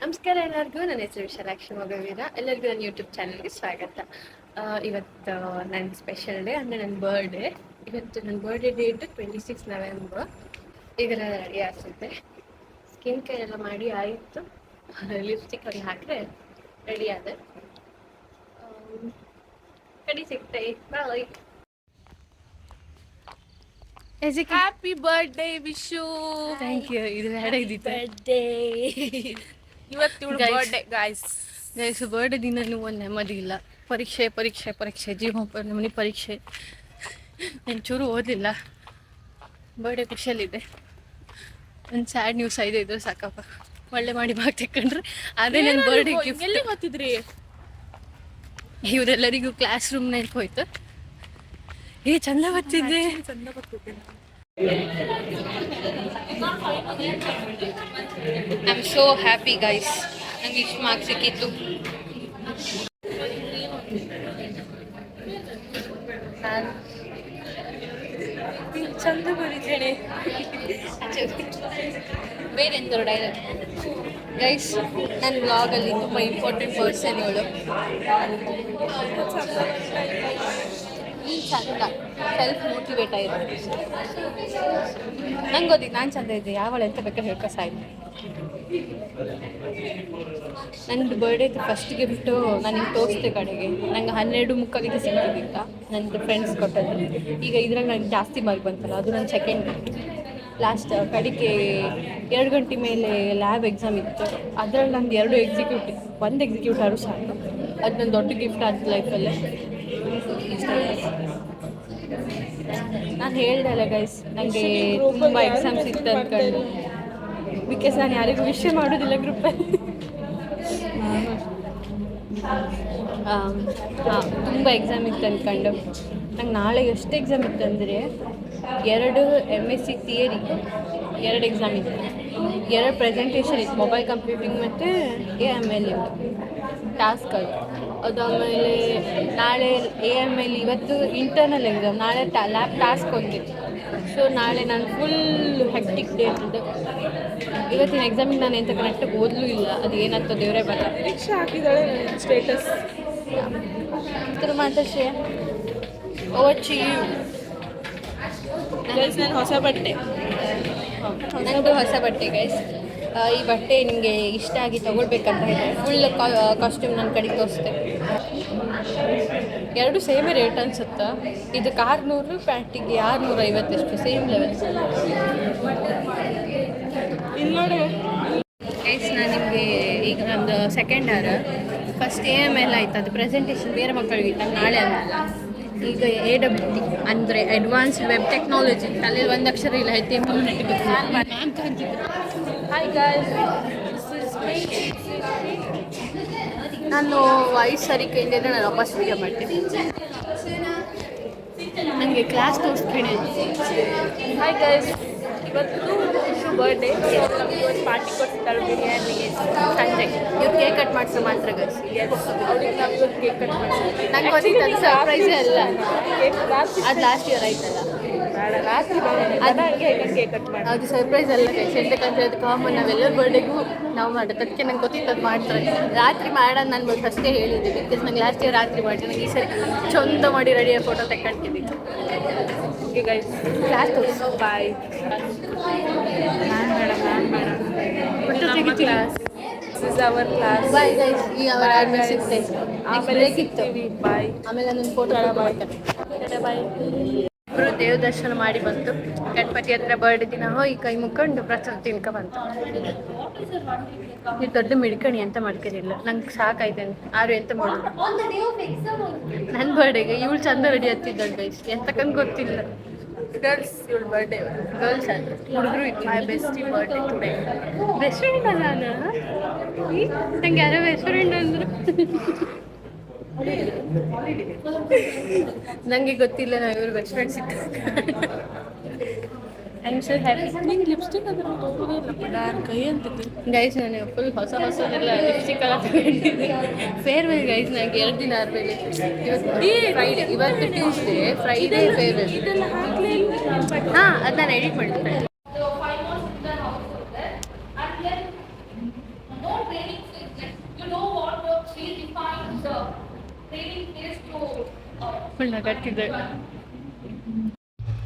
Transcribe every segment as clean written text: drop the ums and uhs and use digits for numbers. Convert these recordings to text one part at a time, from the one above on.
ನಮಸ್ಕಾರ ಎಲ್ಲರಿಗೂ. ನನ್ನ ಹೆಸರು ವಿಶಾಲಾಕ್ಷಿ ಮಗವೀರ. ಎಲ್ಲರಿಗೂ ನನ್ನ ಯೂಟ್ಯೂಬ್ ಚಾನಲ್ಗೆ ಸ್ವಾಗತ. ಇವತ್ತು ನನ್ನ ಸ್ಪೆಷಲ್ ಡೇ, ಅಂದರೆ ನನ್ನ ಬರ್ಡೇ. ಇವತ್ತು ನನ್ನ ಬರ್ಡೇ ಡೇಟ್ 26 ನವೆಂಬರ್. ಈಗೆಲ್ಲ ರೆಡಿ ಆಗ್ತಿದ್ದೆ, ಸ್ಕಿನ್ ಕೇರ್ ಎಲ್ಲ ಮಾಡಿ ಆಯಿತು, ಲಿಪ್ಸ್ಟಿಕ್ ಅಲ್ಲಿ ಹಾಕಿದ್ರೆ ರೆಡಿ ಆದೆ. ಕಡಿ ಸಿಗ್ತೆ bye. Happy birthday wish. Thank you. ಇದು ಬೇಡ ಇದ್ದಿತ್ತು. ಬರ್ಡೇ ಇವತ್ತು ಬರ್ಡೇ ಗಾಯ್ಸ್. ಬರ್ಡೇ ದಿನ ಒಂದು ನೆಮ್ಮದಿ ಇಲ್ಲ. ಪರೀಕ್ಷೆ ಪರೀಕ್ಷೆ ಪರೀಕ್ಷೆ, ಜೀವ ನಮ್ಮನೆ ಪರೀಕ್ಷೆ. ನಾನು ಚೂರು ಓದಲಿಲ್ಲ. ಬರ್ಡೇ ಖುಷಿಯಲ್ಲಿದೆ. ಒಂದು ಸ್ಯಾಡ್ ನ್ಯೂಸ್ ಐದೆ ಇದ್ರೆ ಸಾಕಪ್ಪ, ಒಳ್ಳೆ ಮಾಡಿ ಬಾಗ್ ತೆಕ್ಕೊಂಡ್ರೆ ಅದೇ ನನ್ನ ಬರ್ಡೇ ಗಿಫ್ಟ್. ಎಲ್ಲಿ ಗೊತ್ತಿದ್ರಿ? ಇವರೆಲ್ಲರಿಗೂ ಕ್ಲಾಸ್ ರೂಮ್ ಹೋಯ್ತು. ಚಂದ ಬರ್ತಿದ್ದೆ. ಚಂದ ಬರ್ತಿದ್ದೆ. I am so happy guys. ನಂಗೆ ಇಷ್ಟು ಮಾರ್ಕ್ಸ್ ಸಿಕ್ಕಿತ್ತು. ಚಂದ ಬರೀತೇನೆ. ಬೇರೆ ಎಂದರು ಡೈಲಾಗ್ ಗೈಸ್. ನನ್ನ ಬ್ಲಾಗಲ್ಲಿ ತುಂಬ ಇಂಪಾರ್ಟೆಂಟ್ ಪರ್ಸನ್ ಇವಳು. ನೀನು ಚಂದ ಸೆಲ್ಫ್ ಮೋಟಿವೇಟ್ ಆಯಿತು. ನಂಗೆ ಗೊತ್ತಿತ್ತು ನಾನು ಚಂದ ಇದ್ದೆ. ಯಾವಳು ಎಂತ ಬೇಕಾದ್ರೆ ಹೇಳ್ಕೊ ಸಾಯ್ತು. ನಂದು ಬರ್ಡೇದು ಫಸ್ಟ್ ಗಿಫ್ಟು ನನಗೆ ತೋರಿಸ್ದೆ ಕಡೆಗೆ. ನಂಗೆ 12:45 ಸಿಕ್ಕಿದ್ದಿತ್ತ ನನ್ನ ಫ್ರೆಂಡ್ಸ್ ಕೊಟ್ಟದ್ದು. ಈಗ ಇದ್ರಾಗ ನನಗೆ ಜಾಸ್ತಿ ಮಾರ್ಕ್ ಬಂತಲ್ಲ, ಅದು ನನ್ನ ಸೆಕೆಂಡ್ ಗಿಫ್ಟ್. ಲಾಸ್ಟ್ ಕಡೆಗೆ 2 ಗಂಟೆ ಮೇಲೆ ಲ್ಯಾಬ್ ಎಕ್ಸಾಮ್ ಇತ್ತು. ಅದ್ರಲ್ಲಿ ನಂದು 2 ಎಕ್ಸಿಕ್ಯೂಟಿವ್, 1 ಎಕ್ಸಿಕ್ಯೂಟ್ ಆದರೂ ಸಾಕು. ಅದು ನನ್ನ ದೊಡ್ಡ ಗಿಫ್ಟ್ ಆದ ಲೈಫಲ್ಲೇ. ನಾನು ಹೇಳ್ದೆ ಅಲ್ಲ ಗೈಸ್, ನನಗೆ ತುಂಬ ಎಕ್ಸಾಮ್ಸ್ ಇತ್ತು ಅಂದ್ಕೊಂಡು. ಬಿಕಾಸ್ ನಾನು ಯಾರಿಗೂ ವಿಷಯ ಮಾಡೋದಿಲ್ಲ ಗ್ರೂಪಲ್ಲಿ. ತುಂಬ ಎಕ್ಸಾಮ್ ಇತ್ತು ಅಂದ್ಕೊಂಡು. ನಂಗೆ ನಾಳೆ ಎಷ್ಟು ಎಕ್ಸಾಮ್ ಇತ್ತು ಅಂದರೆ 2 MSc ಥಿಯರಿ, 2 ಎಕ್ಸಾಮ್ ಇತ್ತು, 2 ಪ್ರೆಸೆಂಟೇಷನ್ ಇತ್ತು, ಮೊಬೈಲ್ ಕಂಪ್ಯೂಟಿಂಗ್ ಮತ್ತು AML ಟಾಸ್ಕ್ಗಳು. ಅದಾದಮೇಲೆ ನಾಳೆ AML, ಇವತ್ತು ಇಂಟರ್ನಲ್ ಎಕ್ಸಾಮ್, ನಾಳೆ ಲ್ಯಾಬ್ ಟಾಸ್ಕ್ ಹೊಂದಿತ್ತು. ಸೊ ನಾಳೆ ನಾನು ಫುಲ್ ಹೆಕ್ಟಿಕ್ ಡೇಟ್ ಇದೆ. ಇವತ್ತಿನ ಎಕ್ಸಾಮಿಗೆ ನಾನು ಎಂತ ಕರೆಕ್ಟಾಗಿ ಓದಲೂ ಇಲ್ಲ. ಅದು ಏನಾಗ್ತದೆ ದೇವರೇ ಬರ. ಪರೀಕ್ಷೆ ಹಾಕಿದ್ದಾಳೆ ಸ್ಟೇಟಸ್. ಇದ್ರ ಮಾತಾಶ್ರಯ ಓಚಿ ನನ್ನ ಹೊಸ ಬಟ್ಟೆ. ನಂದು ಹೊಸ ಬಟ್ಟೆ ಗೈಸ್. ಈ ಬಟ್ಟೆ ನಿಮಗೆ ಇಷ್ಟ ಆಗಿ ತೊಗೊಳ್ಬೇಕಂತ ಹೇಳಿದೆ. ಫುಲ್ ಕಾಸ್ಟ್ಯೂಮ್ ನನ್ನ ಕಡೆಗೆ ತೋರಿಸ್ತೆ. 2 ಸೇಮೇ ರೇಟ್ ಅನ್ಸುತ್ತಾ. ಇದಕ್ಕೆ 600, ಪ್ಯಾಂಟಿಗೆ 650 ಎಷ್ಟು, ಸೇಮ್ ಲೆವೆಲ್. ಇಲ್ಲಿ ನೋಡು ಗೈಸ್, ನಾನು ನಿಮಗೆ ಈಗ ನಮ್ಮದು ಸೆಕೆಂಡ್ ಇಯರ್ ಫಸ್ಟ್ AML ಆಯ್ತು. ಅದು ಪ್ರೆಸೆಂಟೇಷನ್ ಬೇರೆ ಮಕ್ಕಳಿಗೆ ಇತ್ತು, ನಾಳೆ ಅನ್ನಲ್ಲ. ಈಗ AWT ಅಂದರೆ ಅಡ್ವಾನ್ಸ್ಡ್ ವೆಬ್ ಟೆಕ್ನಾಲಜಿ. ತಲೆಯಲ್ಲಿ 1 ಅಕ್ಷರ ಇಲ್ಲ. ಮ್ಯಾಮ್ ಕಾಣ್ತಿದ್ರು. ಹಾಯ್ ಗಾಯ್ಸ್, ನಾನು ವಾಯ್ಸ್ ಸರಿ ಕೇಳಿದ್ರೆ ನಾನು ವಾಪಸ್ ವೀಡಿಯೋ ಮಾಡ್ತೀನಿ. ನನಗೆ ಕ್ಲಾಸ್ ತೋರಿಸ್ತೀನಿ. ಹಾಯ್ ಗೈಸ್, ಇವತ್ತು ವಿಶು ಬರ್ಡೇ. ನಮಗೆ ಒಂದು ಪಾರ್ಟಿ ಕೊಡ್ತಿದ್ದಾಳೆ ಬಿರಿಯಾನಿಗೆ ಸಂಜೆ. ಇವ್ರು ಕೇಕ್ ಕಟ್ ಮಾಡಿಸೋ ಮಾತ್ರ ಗೈಸ್. ಅವ್ರಿಗೆ ನಮ್ಗೆ ಕೇಕ್ ಕಟ್ ಮಾಡ್ತೀವಿ. ನಂಗೆ ಗೊತ್ತಿತ್ತು ಅದು ಸರ್ಪ್ರೈಸೇ ಅಲ್ಲ. ಕೇಕ್ ರಾತ್ರಿ ಅದು ಲಾಸ್ಟ್ ಇಯರ್ ಆಯ್ತಲ್ಲ, ಬೇಡ, ರಾತ್ರಿ ಅದಾಗೆ ಕೇಕ್ ಕಟ್ ಮಾಡಿ. ಅದು ಸರ್ಪ್ರೈಸ್ ಅಲ್ಲ ಗೈಸ್. ಎಂತಕ್ಕಂತ ಅದು ಕಾಮನ್. ನಾವೆಲ್ಲರ ಬರ್ಡೇಗೂ ನಾವು ಮಾಡೋದು. ಅದಕ್ಕೆ ನಂಗೆ ಗೊತ್ತಿತ್ತು ಅದು ಮಾಡ್ತಾರೆ. ರಾತ್ರಿ ಮಾಡೋದು ನಾನು ಫಸ್ಟೇ ಹೇಳಿದ್ದೆ. ಬಿಕಾಸ್ ನಂಗೆ ಲಾಸ್ಟ್ ಇಯರ್ ರಾತ್ರಿ ಮಾಡಿ, ನಂಗೆ ಈ ಸರಿ ಚಂದ ಮಾಡಿ ರೆಡಿಯಾಗಿ ಫೋಟೋ ತೆಕ್ಕೊಳ್ತಿದ್ದೆ. ಓಕೆ ಗೈಸ್, ಕ್ಲಾಸ್ ತೋರಿಸು. Bye. Class this is our class. Bye guys. ಈಗ ಅವರ ಆದ್ಮೇಲೆ ಸಿಗ್ತೇವೆ. ಆಮೇಲೆ ಇತ್ತು. ಬಾಯ್. ಆಮೇಲೆ ನನ್ನ ಫೋಟೋ ಮಾಡ್ತಾರೆ. ಬಾಯ್. ಇಬ್ಬರು ದೇವ ದರ್ಶನ ಮಾಡಿ ಬಂತು. ಗಣಪತಿ ಹತ್ರ ಬರ್ಡೇ ದಿನ ಹೋಗಿ ಕೈ ಮುಕ್ಕೊಂಡು ಪ್ರಸಾದ ತಿನ್ಕೊ ಬಂತು. ನೀವು ದೊಡ್ಡ ಮಿಡ್ಕಣಿ ಅಂತ ಮಾಡ್ಕೊಂಡಿಲ್ಲ. ನಂಗೆ ಸಾಕಾಯ್ತೇನೆ. ಆರು ಎಂತ ಮಾಡೋದು. ನನ್ನ ಬರ್ಡೇಗೆ ಇವಳು ಚಂದ ರೆಡಿ ಹತ್ತಿದ್ದಳು ಗೈಸ್. ಎಂತಕ್ಕಂತ ಗೊತ್ತಿಲ್ಲ. ಗರ್ಲ್ಸ್ ಇವಳ ಬರ್ಡೇ. ಗರ್ಲ್ಸ್ ಅದು, ಹುಡುಗರು ಇತ್ತು. My bestie birthday today. Best friend ಅಲ್ಲ ನಾನು. ನಂಗೆ ಯಾರೋ ಬೆಸ್ಟ್ ಫ್ರೆಂಡ್ ಅಂದರು. ನನಗೆ ಗೊತ್ತಿಲ್ಲ ನಾವು ಇವ್ರು ಬೆಸ್ಟ್ ಫ್ರೆಂಡ್ಸ್ ಇತ್ತು. I am so happy. ನಿಂಗೆ ಲಿಪ್ಸ್ಟಿಕ್ ಅದರ ಹೋಗೋದಿಲ್ಲ ಯಾರು ಕೈ ಅಂತಿದ್ದು ಗೈಸ್. ನಾನು ಫುಲ್ ಹೊಸದೆಲ್ಲ ಲಿಪ್ಸ್ಟಿಕ್ ಎಲ್ಲ ತಗೊಂಡಿದ್ದೆ. Farewell guys. ನನಗೆ 2 ದಿನ ಆದಮೇಲೆ. ಇವತ್ತು ಫ್ರೈಡೇ, ಇವತ್ತು ಟ್ಯೂಸ್ಡೇ, ಫ್ರೈಡೇ ಫೇರ್ವೆಲ್. ಇದೆಲ್ಲ ಹಾಕ್ಲೇ ಇಲ್ಲ. ಹಾಂ, ಅದು ನಾನು ಎಡಿಟ್ ಮಾಡಿದ್ದೆ. ಫುಲ್ ನಗಾಡ್ತಿದ್ದೆ.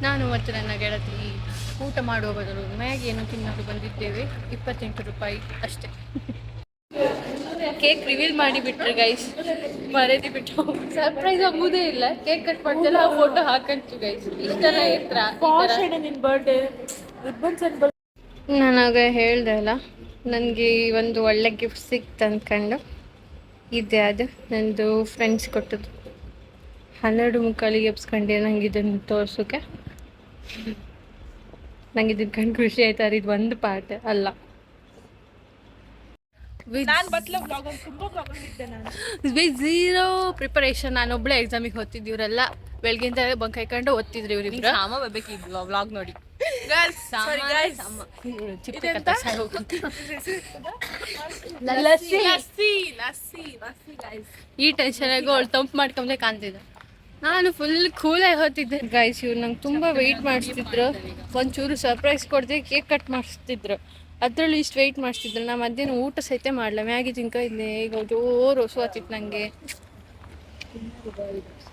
ನಾನು ಮತ್ತು ನನ್ನ ಗೆಳತಿ ಊಟ ಮಾಡುವ ಬದಲು ಮ್ಯಾಗಿಯನ್ನು ತಿನ್ನಲು ಬಂದಿದ್ದೇವೆ. 28 ರೂಪಾಯಿ ಅಷ್ಟೇ. ಕೇಕ್ ರಿವೀಲ್ ಮಾಡಿಬಿಟ್ರೆ ಗೈಸ್, ಮರೆದಿ ಬಿಟ್ಟು ಸರ್ಪ್ರೈಸ್ ಆಗುವುದೇ ಇಲ್ಲ. ಕೇಕ್ ಕಟ್ ಮಾಡ್ತೆಲ್ಲ ಫೋಟೋ ಹಾಕಂತು ಗೈಸ್. ಇಷ್ಟೆಲ್ಲ ನಿನ್ನ ಬರ್ಡೇ ನನಗ ಹೇಳ್ದೆ ಅಲ್ಲ, ನನಗೆ ಒಂದು ಒಳ್ಳೆ ಗಿಫ್ಟ್ ಸಿಕ್ತು ಅಂದ್ಕೊಂಡು ಇದೆ. ಅದು ನಂದು ಫ್ರೆಂಡ್ಸ್ ಕೊಟ್ಟದ್ದು. 12:45 ಎಬ್ಸ್ಕೊಂಡೆ ನಂಗೆ ಇದನ್ನು ತೋರ್ಸೋಕೆ. ನಂಗೆ ಇದನ್ನ ಕಂಡು ಖುಷಿ ಆಯ್ತು. ಅದು ಇದು ಒಂದು ಪಾರ್ಟ್ ಅಲ್ಲ. ವಿತ್ ಝೀರೋ ಪ್ರಿಪರೇಷನ್ ನಾನೊಬ್ಳೆ ಎಕ್ಸಾಮಿಗೆ ಹೋಗ್ತಿದ್ದೆ. ಇವರೆಲ್ಲ ಬೆಳಗ್ಗೆಯಿಂದ ಬಂಕ್ ಹಾಕೊಂಡು ಓದ್ತಿದ್ರು. ಇವರಿಬ್ರು ವ್ಲಾಗ್ ನೋಡಿ. ಈ ಟೆನ್ಷನ್ ಆಗಿ ಅವಳು ತಂಪು ಮಾಡ್ಕೊಂಡೆ ಕಾಣ್ತಿದ್ದೆ. ನಾನು ಫುಲ್ ಕೂಲಾಗಿ ಹೋಗ್ತಿದ್ದೆ ಗೈಸ್. ಇವ್ರು ನಂಗೆ ತುಂಬ ವೆಯ್ಟ್ ಮಾಡಿಸ್ತಿದ್ರು. ಒಂಚೂರು ಸರ್ಪ್ರೈಸ್ ಕೊಡದೆ ಕೇಕ್ ಕಟ್ ಮಾಡಿಸ್ತಿದ್ರು. ಅದರಲ್ಲೂ ಇಷ್ಟು ವೆಯ್ಟ್ ಮಾಡಿಸ್ತಿದ್ರು. ನಾ ಮಧ್ಯಾಹ್ನ ಊಟ ಸಹಿತ ಮಾಡಲ, ಮ್ಯಾಗಿ ತಿನ್ಕೊಂಡಿದ್ದೆ. ಈಗ ಜೋರು ಹೊಸು ಆತಿತ್ತು ನನಗೆ.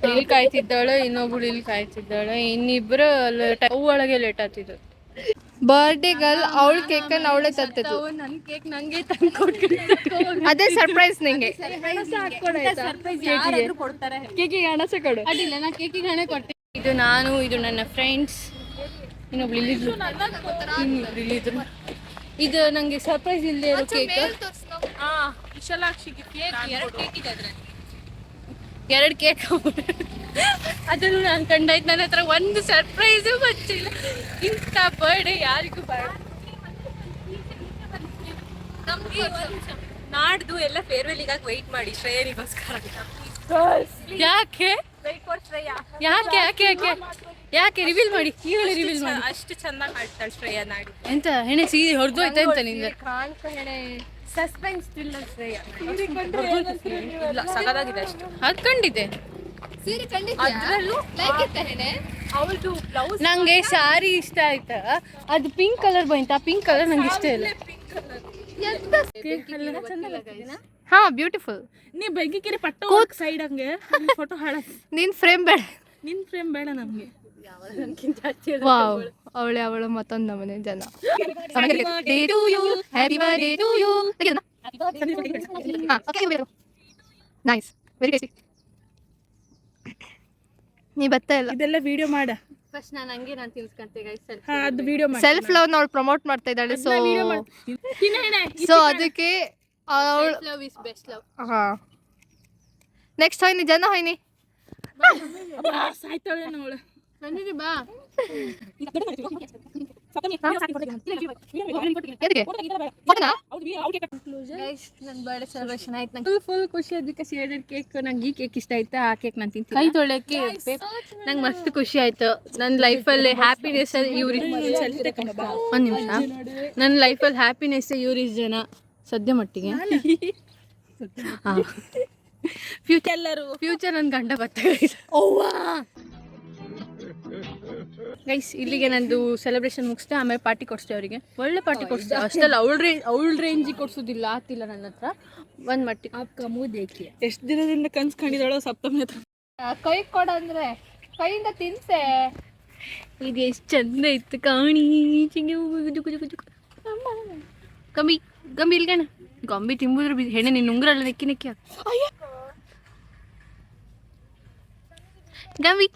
ಇಲ್ಲಿ ಕಾಯ್ತಿದ್ದಾಳೆ, ಇನ್ನೊಬ್ಳು ಇಲ್ಲಿ ಕಾಯ್ತಿದ್ದಾಳೆ, ಇನ್ನಿಬ್ರು ಅಲ್ಲಿ ಒಳಗೆ ಲೇಟ್ ಆಗ್ತಿದ್ದು. ಬರ್ಡೇ ಗರ್ಲ್ ಅವಳ ಕೇಕನ್ನು ಅವಳೇ ತತ್ತಿದ್ದು. ನನ್ನ ಕೇಕ್ ನಂಗೆ ತಂದು ಅದೇ ಸರ್ಪ್ರೈಸ್ ನಿಂಗೆ. ಕೇಕಿಗೆ ಹಣ ಸಹ ಕೊಡು. ಅಡ್ಡಿಲ್ಲ, ನಾ ಕೇಕಿಗೆ ಹಣ ಕೊಟ್ಟೆ. ಇದು ನಾನು, ಇದು ನನ್ನ ಫ್ರೆಂಡ್ಸ್, ಇನ್ನೊಬ್ಳು ಇಲ್ಲಿದ್ರು. ಇದು ನಂಗೆ ಸರ್ಪ್ರೈಸ್ ಇಲ್ಲದೆ ಇರೋ ಕೇಕ್. ಎರಡು ಕೇಕ್ ಅದನ್ನು ನಾನು ಕಂಡಾಯ್ತು. ನನ್ನ ಹತ್ರ ಒಂದು ಸರ್ಪ್ರೈಸು ಬಚ್ಚಿಲ್ಲ. ಇಂಥ ಬರ್ಡೇ ಯಾರಿಗೂ ನಾಡ್ದು ಎಲ್ಲ ಫೇರ್ವೆಲ್ಗಾಗಿ ವೆಯ್ಟ್ ಮಾಡಿ ಶ್ರೇಯನಿಗೋಸ್ಕರ. ಯಾಕೆ ಯಾಕೆ ಯಾಕೆ ಯಾಕೆ ಯಾಕೆ ರಿವೀಲ್ ಮಾಡಿ, ಈಗಲೇ ರಿವೀಲ್ ಮಾಡಿ. ಅಷ್ಟು ಚೆನ್ನಾಗಿ ಕಾಣ್ತಾಳೆ ಶ್ರೇಯಾ ನಾಡಿ. ಎಂತ ಹೆಣೆ ಸೀರೆ ಹೊರದು ಆಯ್ತಾ ಎಂತ ನಿಂದ? ಸಸ್ಪೆನ್ಸ್ ಥ್ರಿಲ್ಲರ್ ಶ್ರೇಯಾ ಇಲ್ಲ, ಸಗದಾಗಿದೆ ಅಷ್ಟು. ಅದು ಕಂಡಿದೆ. ಅವಳದು ಬ್ಲೌಸ್ ನಂಗೆ ಸಾರಿ ಇಷ್ಟ ಆಯ್ತಾ. ಅದು ಪಿಂಕ್ ಕಲರ್ ಬಂತ. ಆ ಪಿಂಕ್ ಕಲರ್ ನಂಗೆ ಇಷ್ಟ ಇಲ್ಲ. ಹಾ, ಬ್ಯೂಟಿಫುಲ್. ನೀ ಬೆಂಕಿಕೆರೆ ಪಟ್ಟ ಸೈಡ್ ಹಂಗೆ ಫೋಟೋ ಹಾಳ. ನಿನ್ ಫ್ರೇಮ್ ಬೇಡ, ನಿನ್ ಫ್ರೇಮ್ ಬೇಡ ನಮ್ಗೆ. ವಾವ್, ಅವಳು ಮತ್ತೊಂದು ನಮನೆ ಜನ. Nice, very tasty. ನೀ ಬರ್ತಾ ಇಲ್ಲ. ಇದೆಲ್ಲ ವಿಡಿಯೋ ಮಾಡ ಫಸ್ಟ್. ನಾನು ಹಂಗೆ ನಾನು ತಿಳ್ಸ್ಕೊಂತೆ ಗೈಸ್. ಅದು ವಿಡಿಯೋ ಮಾಡಿ ಸೆಲ್ಫ್ ಲವ್ ಅವಳು ಪ್ರಮೋಟ್ ಮಾಡ್ತಾ ಇದ್ದಾಳೆ. ಸೊ ಅದಕ್ಕೆ self love is best love. ಹಾ, ನೆಕ್ಸ್ಟ್ ಹೋಯ್ನಿ ಜನ ಹೋಯ್ನಿ. ಸಾಯ್ತಾಳೆ ಅವಳು. ಬಂದಿದ್ದಿ ಬಾ. ನನ್ನ ಬರ್ಡೇ ಸೆಲೆಬ್ರೇಷನ್ ಆಯ್ತು. ನಂಗೆ ಫುಲ್ ಖುಷಿ ಆಯ್ತು. ಬಿಕಾಸ್ ಎರಡು ಕೇಕ್, ನಂಗೆ ಈ ಕೇಕ್ ಇಷ್ಟ ಆಯ್ತಾ, ಆ ಕೇಕ್ ನಾನು ತಿಂತೀನಿ. ಕೈ ತೊಳೆಯೋಕ್ಕೆ ನಂಗೆ ಮಸ್ತ್ ಖುಷಿ ಆಯ್ತು. ನನ್ನ ಲೈಫಲ್ಲಿ ಹ್ಯಾಪಿನೆಸ್ ಇವ್ರಿ. ಒಂದು ನಿಮಿಷ. ನನ್ನ ಲೈಫಲ್ಲಿ ಹ್ಯಾಪಿನೆಸ್ ಇವ್ರಿ ಜನ ಸದ್ಯ ಮಟ್ಟಿಗೆ. ಹಾಂ, ಫ್ಯೂಚರ್ ನನ್ನ ಗಂಡ ಬರ್ತಾರೆ. ಗೈಸ್, ಇಲ್ಲಿಗೆ ನಂದು ಸೆಲೆಬ್ರೇಷನ್ ಮುಗಿಸ್ದೆ. ಆಮೇಲೆ ಪಾರ್ಟಿ ಕೊಡಿಸ್ದೆ ಅವರಿಗೆ. ಒಳ್ಳೆ ಪಾರ್ಟಿ ಕೊಡಿಸ್ದೆ. ಅಷ್ಟೆಲ್ಲ ಅವಳ ರೇಂಜಿಗೆ ಕೊಡ್ಸೋದಿಲ್ಲ, ಆತಿಲ್ಲ ನನ್ನ ಹತ್ರ. ಒಂದು ಮಟ್ಟಿ ಎಷ್ಟು ದಿನದಿಂದ ಕನ್ಸ್ಕೊಂಡಿದ್ದಾಳೋ ಸಪ್ತಮಿ ಹತ್ರ. ಕೈ ಕೊಡ ಅಂದ್ರೆ ಕೈಯಿಂದ ತಿನ್ಸೆ. ಇದು ಎಷ್ಟು ಚಂದ ಇತ್ತು ಕಾಣಿ. ಗಂಬಿ ಇಲ್ಗಣ. ಗೊಂಬಿ ತಿಂಬುದ್ರು ಹೆಣ್ಣೆ ನಿನ್ನ ಉಂಗ್ರಲ್ಲ ನೆಕ್ಕಿ ನೆಕ್ಕಿ ಗಂಬಿ.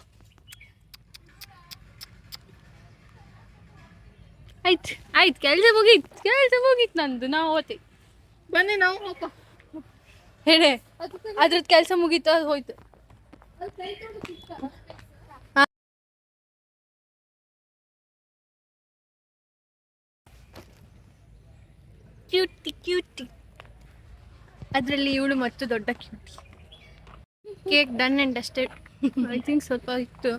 ಆಯ್ತು ಕೆಲಸ ಮುಗೀತು ನಂದು. ನಾವು ಹೋತೆ ಬನ್ನಿ ನಾವು ಹೇಳೆ. ಅದ್ರದ್ದು ಕೆಲಸ ಮುಗೀತು, ಅದು ಹೋಯ್ತು. ಕ್ಯೂಟಿ. ಅದರಲ್ಲಿ ಇವಳು ಮತ್ತು ದೊಡ್ಡ cutie. Cake done and dusted. I think ಸ್ವಲ್ಪ ಇತ್ತು.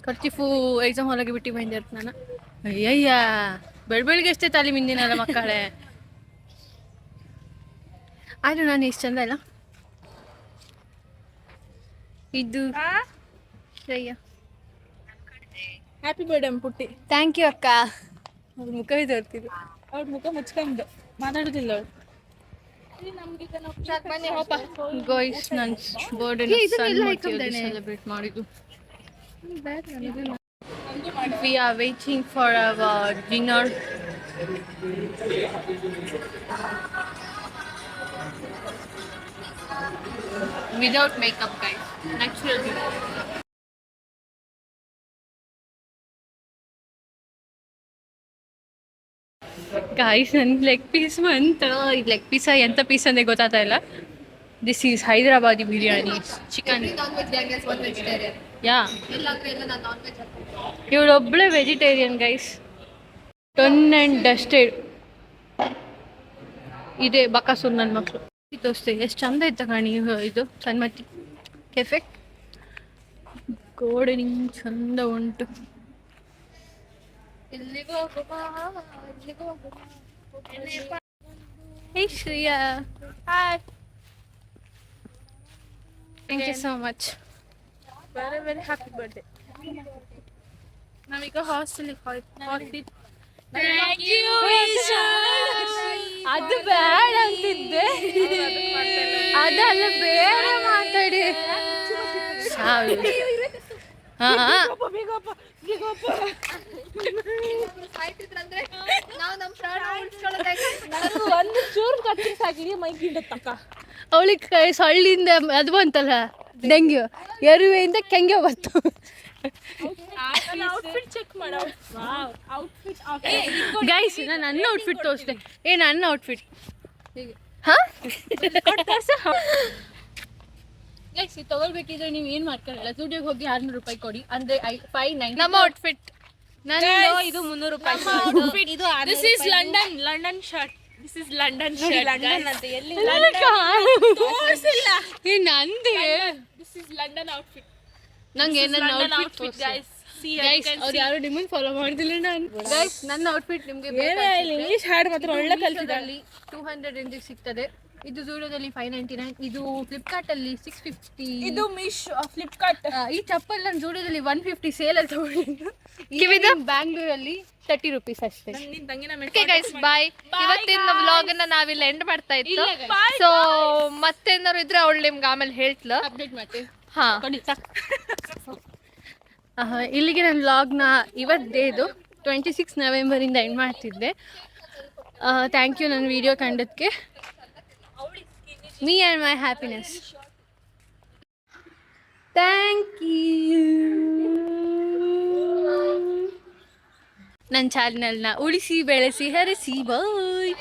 ಖರ್ಚಿಫು ಎಕ್ಸಾಮ್ ಹಾಲಾಗಿ ಬಿಟ್ಟು ಬಂದಿರ್ತ ನಾನು. ಅಯ್ಯಯ್ಯ, ಬೆಳಗ್ಗೆ ಅಷ್ಟೇ ತಾಲಿ ಮಿಂದಿನಲ್ಲ ಮಕ್ಕಳೇ. ಆದರೂ ನಾನು ಎಷ್ಟು ಚಂದ ಅಲ್ಲ. ಇದು ಶ್ರೇಯ. ಹ್ಯಾಪಿ ಬರ್ಡೇ ಪುಟ್ಟಿ. ಥ್ಯಾಂಕ್ ಯು ಅಕ್ಕ. ಅವ್ರ ಮುಖ ತೋರ್ತಿದ್ರು. ಅವ್ರ ಮುಖ ಮುಚ್ಕೊಂಡು ಮಾತಾಡೋದಿಲ್ಲ ಅವಳು. ಗಾಯ್ಸ್ ನನ್ನ ಬರ್ಡೇ ಸೆಲೆಬ್ರೇಟ್ ಮಾಡಿದ್ದು. We are waiting for our dinner. Without makeup, guys. Natural beauty. Guys ನನ್ನ ಲೆಗ್ ಪೀಸ್ ಅಂತ ಲೆಗ್ ಪೀಸ ಎಂಥ ಪೀಸ್ ಅಂದರೆ ಗೊತ್ತಾಗ್ತಾ ಇಲ್ಲ. This is Hyderabadi biryani chicken. Yeah ಇವಳೊಬ್ಬಳೇ vegetarian guys. Done and dusted. ಇದೇ ಬಕಾಸೂರ್ ನನ್ನ ಮಕ್ಕಳು ತೋರಿಸ್ತೆ ಎಷ್ಟು ಚಂದ ಇತ್ತು ಕಾಣಿ. ಇದು ಸನ್ಮತಿ ಕೆಫೆ ಗಾರ್ಡನಿಂಗ್ ಚಂದ ಉಂಟು. Hey Shreya, hi. Thank you so much. Very very happy birthday. ನಾವೀಗ ಹಾಸ್ಟೆಲಿಗೆ ಹೋಗ್ತಿದ್ವಿ. ಅದು ಬೇಡ ಅಂತಿದ್ದೆ, ಅದಲ್ಲ ಬೇಡ ಮಾತಾಡಿ. ಒಂದು ಚೂರು ಕಟ್ಟಿ ಸಾಕಿಡಿ ಮೈಗಿಂದ ತಕ್ಕ. ಅವಳಿಗೆ ಸೊಳ್ಳಿಂದ ಅದು ಬಂತಲ್ಲ ಡೆಂಗ್ಯೂ, ಎರುವೆಯಿಂದ ಕೆಂಗೆ ಬಂತು. ಔಟ್ಫಿಟ್ ಚೆಕ್ ಮಾಡೋ. ಗೈಸ್ ನಾನು ನನ್ನ ಔಟ್ಫಿಟ್ ತೋರಿಸ್ದೆ. ನನ್ನ ಔಟ್ಫಿಟ್ ಹಾಂ ಗೈಸ್ ಇದು ತೊಗೊಳ್ಬೇಕಿದ್ರೆ ನೀವು ಏನು ಮಾಡ್ಕೊಳ್ಳಲ್ಲ, ಸ್ಟುಡಿಯೋಗೆ ಹೋಗಿ 600 ರೂಪಾಯಿ ಕೊಡಿ ಅಂದರೆ 590. ನಮ್ಮ ಔಟ್ಫಿಟ್ ನಂದು ಇದು 300 ರೂಪಾಯಿ. This is London shirt. This is London shirt. London ಅಂತ ಎಲ್ಲಿ ತೋರಿಸಿಲ್ಲ. ನಂದೇ ದಿಸ್ ಇಸ್ ಲಂಡನ್ ಔಟ್ಫಿಟ್. ನಂಗೆ ನನ್ನ ಔಟ್ಫಿಟ್ ಗೈಸ್ ಗೈಸ್ ಅವ್ರು ಯಾರು ನಿಮ್ಮನ್ನು ಫಾಲೋ ಮಾಡ್ತಿಲ್ಲ. ನಾನು ಗೈಸ್ ನನ್ನ ಔಟ್ಫಿಟ್ ನಿಮಗೆ ಇಂಗ್ಲಿಷ್ ಹಾಡು ಮಾತ್ರ ಒಳ್ಳೆ ಕಲಿಸಿದಲ್ಲಿ 200 ರೇಂಜಿಗೆ ಸಿಗ್ತದೆ. ಇದು ಜೂಡೋದಲ್ಲಿ 599, ಇದು ಫ್ಲಿಪ್ಕಾರ್ಟಲ್ಲಿ 650. ಇದು ಮೀಶೋ ಫ್ಲಿಪ್ಕಾರ್ಟ್. ಈ ಚಪ್ಪಲ್ ನಾನು ಜೂಡೋದಲ್ಲಿ 150 ಸೇಲಲ್ಲಿ ತಗೊಂಡಿದ್ದು. ಬ್ಯಾಂಗ್ಳೂರಲ್ಲಿ 30 ರೂಪೀಸ್ ಅಷ್ಟೇ. Okay guys bye. ಇವತ್ತಿನ ವ್ಲಾಗನ್ನು ನಾವಿಲ್ಲಿ ಎಂಡ್ ಮಾಡ್ತಾ ಇತ್ತು. ಸೊ ಮತ್ತೇನಾದ್ರು ಇದ್ರೆ ಅವಳು ನಿಮ್ಗೆ ಆಮೇಲೆ ಹೇಳ್ತಲ ಅಪ್ಡೇಟ್ ಮಾಡ್ತೀವಿ. ಹಾಂ ಇಲ್ಲಿಗೆ ನನ್ನ ವ್ಲಾಗ್ನ ಇವತ್ತೇದು 26 ನವೆಂಬರಿಂದ ಎಂಡ್ ಮಾಡ್ತಿದ್ದೆ. ಥ್ಯಾಂಕ್ ಯು ನನ್ನ video ಕಂಡದಕ್ಕೆ. Me and my happiness. Thank you. ನನ್ನ ಚಾನಲ್ನ ಉಳಿಸಿ ಬೆಳೆಸಿ ಹರಿಸಿ ಬಾಯ್.